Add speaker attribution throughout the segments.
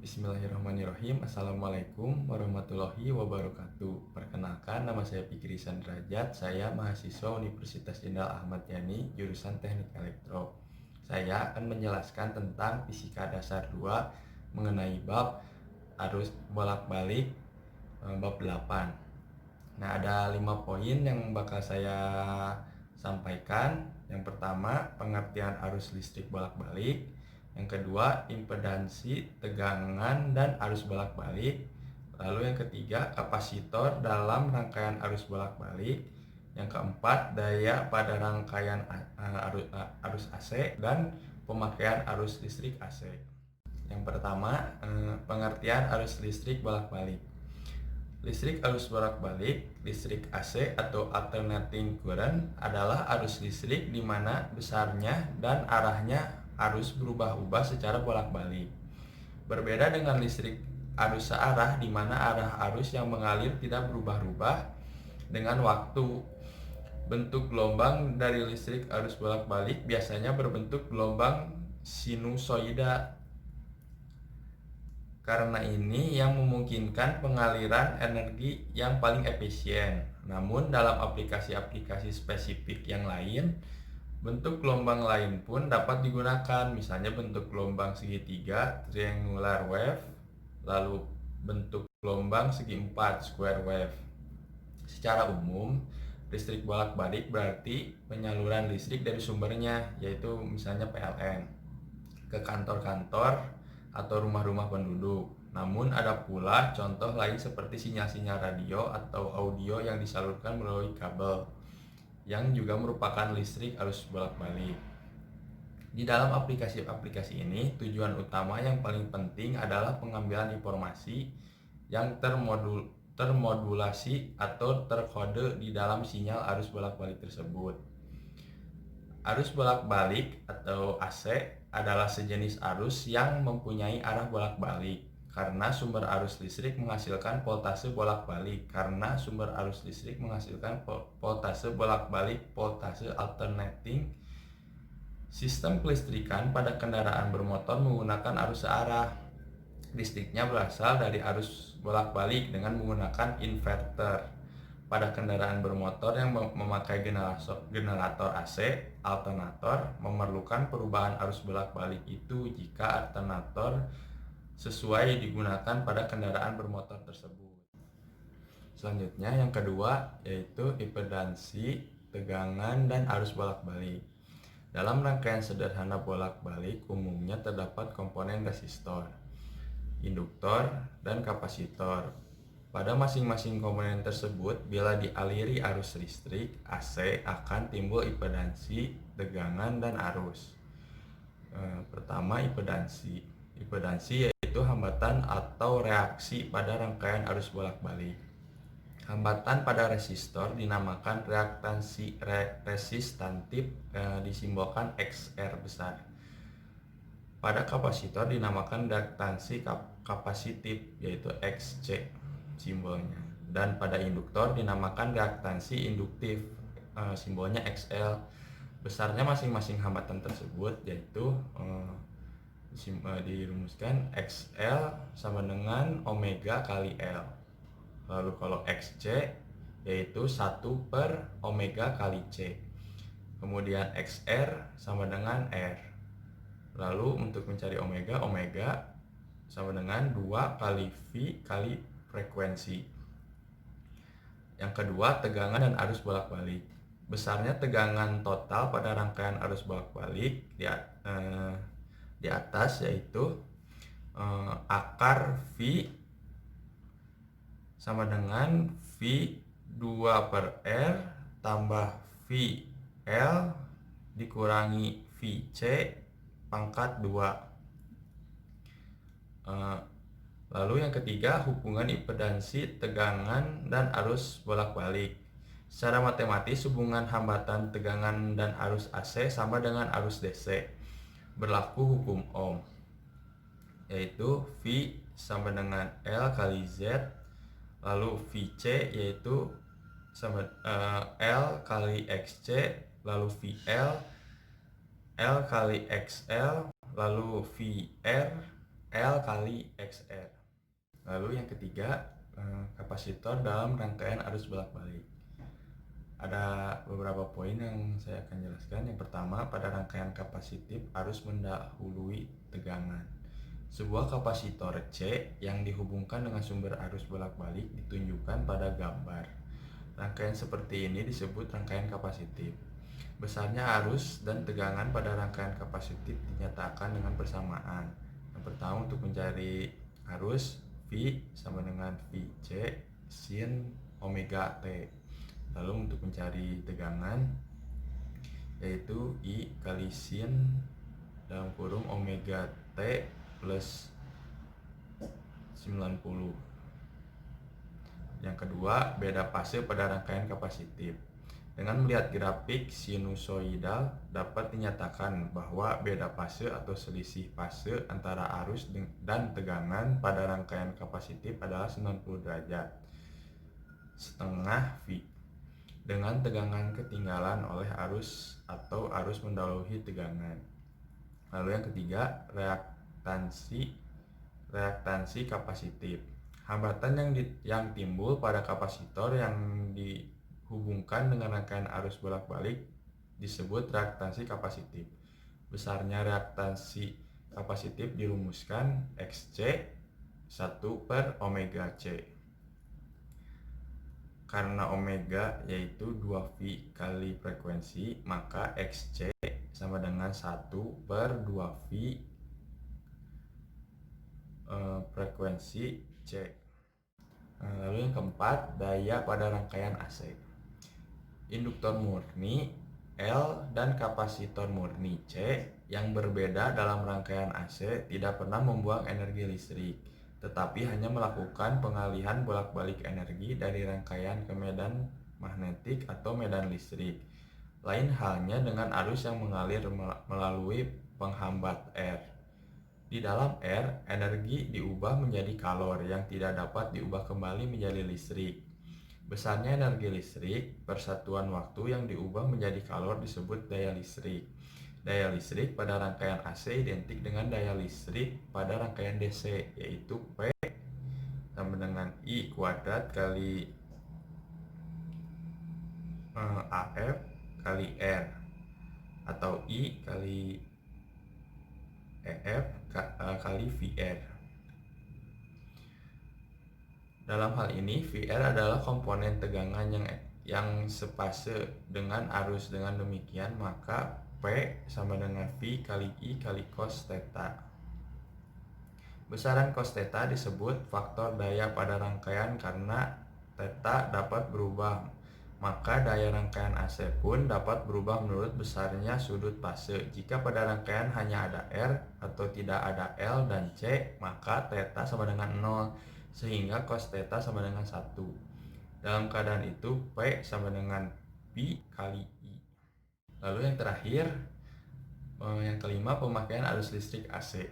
Speaker 1: Bismillahirrahmanirrahim. Assalamualaikum warahmatullahi wabarakatuh. Perkenalkan, nama saya Fikri Sandrajat. Saya mahasiswa Universitas Jenderal Ahmad Yani, jurusan Teknik Elektro. Saya akan menjelaskan tentang fisika dasar 2 mengenai bab arus bolak-balik bab 8. Nah, ada 5 poin yang bakal saya sampaikan. Yang pertama, pengertian arus listrik bolak-balik. Yang kedua, impedansi, tegangan, dan arus bolak-balik. Lalu yang ketiga, kapasitor dalam rangkaian arus bolak-balik. Yang keempat, daya pada rangkaian arus AC dan pemakaian arus listrik AC. Yang pertama, pengertian arus listrik bolak-balik. Listrik arus bolak-balik, listrik AC atau alternating current adalah arus listrik di mana besarnya dan arahnya arus berubah-ubah secara bolak-balik. Berbeda dengan listrik arus searah di mana arah arus yang mengalir tidak berubah-ubah dengan waktu. Bentuk gelombang dari listrik arus bolak-balik biasanya berbentuk gelombang sinusoida. Karena ini yang memungkinkan pengaliran energi yang paling efisien. Namun dalam aplikasi-aplikasi spesifik yang lain, bentuk gelombang lain pun dapat digunakan. Misalnya bentuk gelombang segitiga, triangular wave, lalu bentuk gelombang segi empat, square wave. Secara umum, listrik bolak-balik berarti penyaluran listrik dari sumbernya, yaitu misalnya PLN, ke kantor-kantor atau rumah-rumah penduduk. Namun ada pula contoh lain seperti sinyal-sinyal radio atau audio yang disalurkan melalui kabel, yang juga merupakan listrik arus bolak-balik. Di dalam aplikasi-aplikasi ini, tujuan utama yang paling penting adalah pengambilan informasi yang termodulasi atau terkode di dalam sinyal arus bolak-balik tersebut. Arus bolak-balik atau AC adalah sejenis arus yang mempunyai arah bolak-balik karena sumber arus listrik menghasilkan voltase bolak-balik voltase alternating. Sistem kelistrikan pada kendaraan bermotor menggunakan arus searah. Listriknya berasal dari arus bolak-balik dengan menggunakan inverter. Pada kendaraan bermotor yang memakai generator AC, alternator memerlukan perubahan arus bolak-balik itu jika alternator sesuai digunakan pada kendaraan bermotor tersebut. Selanjutnya yang kedua yaitu impedansi, tegangan, dan arus bolak-balik. Dalam rangkaian sederhana bolak-balik umumnya terdapat komponen resistor, induktor, dan kapasitor. Pada masing-masing komponen tersebut, bila dialiri arus listrik AC akan timbul impedansi, tegangan, dan arus. Pertama, impedansi. Impedansi yaitu hambatan atau reaksi pada rangkaian arus bolak-balik. Hambatan pada resistor dinamakan reaktansi resistantif, disimbolkan XR besar. Pada kapasitor dinamakan reaktansi kapasitif, yaitu XC simbolnya. Dan pada induktor dinamakan reaktansi induktif, simbolnya XL. Besarnya masing-masing hambatan tersebut yaitu dirumuskan XL sama dengan omega kali L. Lalu kalau XC yaitu 1 per omega kali C. Kemudian XR sama dengan R. Lalu untuk mencari omega sama dengan 2 kali V kali frekuensi. Yang kedua, tegangan dan arus bolak-balik. Besarnya tegangan total pada rangkaian arus bolak-balik di atas yaitu akar V sama dengan V2 per R tambah VL dikurangi VC pangkat 2. Lalu yang ketiga, hubungan impedansi, tegangan, dan arus bolak-balik. Secara matematis, hubungan hambatan, tegangan, dan arus AC sama dengan arus DC. Berlaku hukum Ohm, yaitu V sama dengan L kali Z. Lalu VC yaitu sama L kali XC. Lalu VL L kali XL. Lalu VR L kali XR. Lalu yang ketiga, kapasitor dalam rangkaian arus bolak-balik. Ada beberapa poin yang saya akan jelaskan. Yang pertama, pada rangkaian kapasitif arus mendahului tegangan. Sebuah kapasitor C yang dihubungkan dengan sumber arus bolak-balik ditunjukkan pada gambar. Rangkaian seperti ini disebut rangkaian kapasitif. Besarnya arus dan tegangan pada rangkaian kapasitif dinyatakan dengan persamaan. Yang pertama, untuk mencari arus, V sama dengan VC sin omega T. Lalu untuk mencari tegangan, yaitu I kali sin dalam kurung omega T plus 90. Yang kedua, beda fase pada rangkaian kapasitif. Dengan melihat grafik sinusoidal dapat dinyatakan bahwa beda fase atau selisih fase antara arus dan tegangan pada rangkaian kapasitif adalah 90 derajat setengah V dengan tegangan ketinggalan oleh arus atau arus mendahului tegangan. Lalu yang ketiga, reaktansi kapasitif. Hambatan yang timbul pada kapasitor yang dihubungkan dengan rangkaian arus bolak-balik disebut reaktansi kapasitif. Besarnya reaktansi kapasitif dirumuskan XC 1 per omega C. Karena omega yaitu 2V kali frekuensi, maka XC sama dengan 1 per 2V frekuensi C. Lalu yang keempat, daya pada rangkaian AC. Induktor murni L dan kapasitor murni C yang berbeda dalam rangkaian AC tidak pernah membuang energi listrik, tetapi hanya melakukan pengalihan bolak-balik energi dari rangkaian ke medan magnetik atau medan listrik. Lain halnya dengan arus yang mengalir melalui penghambat R. Di dalam R, energi diubah menjadi kalor yang tidak dapat diubah kembali menjadi listrik. Besarnya energi listrik per satuan waktu yang diubah menjadi kalor disebut daya listrik. Daya listrik pada rangkaian AC identik dengan daya listrik pada rangkaian DC, yaitu P sama dengan I kuadrat kali AF kali R, atau I kali EF kali VR. Dalam hal ini, VR adalah komponen tegangan yang sepase dengan arus. Dengan demikian, maka P sama dengan V kali I kali cos theta. Besaran cos theta disebut faktor daya pada rangkaian karena theta dapat berubah. Maka daya rangkaian AC pun dapat berubah menurut besarnya sudut fase. Jika pada rangkaian hanya ada R atau tidak ada L dan C, maka theta sama dengan 0, sehingga cos theta sama dengan 1. Dalam keadaan itu, P sama dengan P kali I. Lalu yang terakhir, yang kelima, pemakaian arus listrik AC.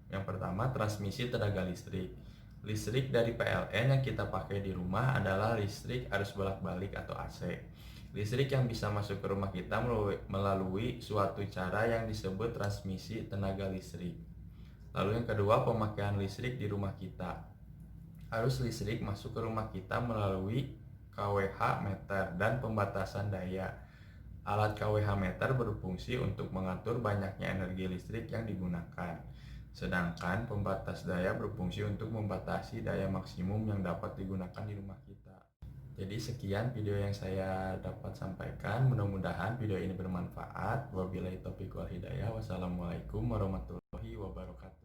Speaker 1: Yang pertama, transmisi tenaga listrik. Listrik dari PLN yang kita pakai di rumah adalah listrik arus bolak-balik atau AC. Listrik yang bisa masuk ke rumah kita melalui suatu cara yang disebut transmisi tenaga listrik. Lalu yang kedua, pemakaian listrik di rumah kita. Arus listrik masuk ke rumah kita melalui kWh meter dan pembatasan daya. Alat kWh meter berfungsi untuk mengatur banyaknya energi listrik yang digunakan. Sedangkan pembatas daya berfungsi untuk membatasi daya maksimum yang dapat digunakan di rumah kita. Jadi sekian video yang saya dapat sampaikan. Mudah-mudahan video ini bermanfaat. Wabillahi taufiq wal hidayah. Wassalamualaikum warahmatullahi wabarakatuh.